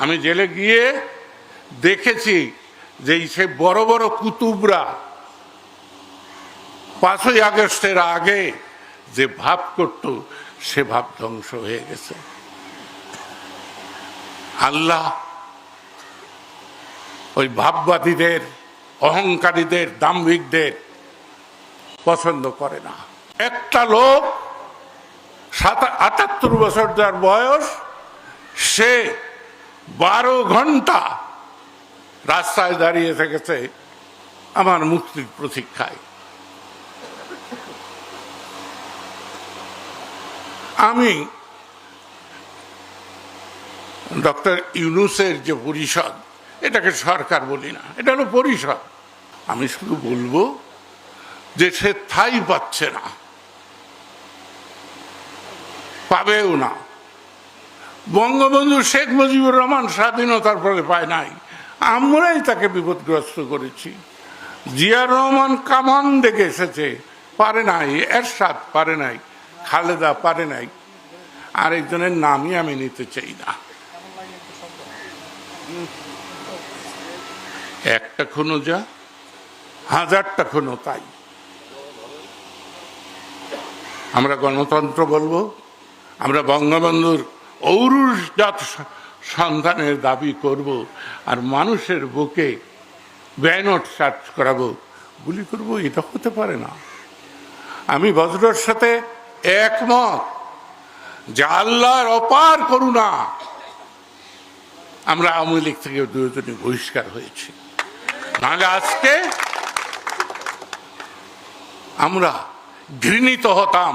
আমি জেলে গিয়ে দেখেছি যে সে বড় বড় কুতুবরা 5ই আগস্টের আগে যে ভাব করত সে ভাব ধ্বংস হয়ে গেছে। আল্লাহ ওই ভাববাদীদের, অহংকারীদের, দাম্ভিকদের পছন্দ করে না। একটা লোক 78 বছর যার বয়স, সে 12 ঘন্টা রাস্তায় দাঁড়িয়ে থেকেছে আমার মুক্তির প্রতীক্ষায়। আমি ডক্টর ইউনূসের যে পরিষদ, এটাকে সরকার বলি না, এটা হলো পরিষদ। আমি শুধু বলবো যে সে ঠাঁই পাচ্ছে না, পাবেও না। বঙ্গবন্ধু শেখ মুজিবুর রহমান স্বাধীনতার পরে পায় নাই, আমরাই তাকে বিপদগ্রস্ত করেছি। জিয়াউর রহমান কামান দেখে এসেছে, পারে নাই। এরশাদ পারে নাই, খালেদা পারে নাই, আরেকজনের নামই আমি নিতে চাই না। একটা খুনো যা, 1000টা খুনো তাই। আমরা গণতন্ত্র বলবো, আমরা বঙ্গবন্ধুর ঔরসজাত সন্তানের দাবি করব, আর মানুষের বুকে ব্যানট চার্জ করাবো, গুলি করবো, এটা হতে পারে না। আমি বজরুর সাথে একমত যে আল্লাহর অপার করুণা আমরা আওয়ামী লীগ থেকে দুজনে বহিষ্কার হয়েছি, নাহলে আজকে আমরা ঘৃণিত হতাম।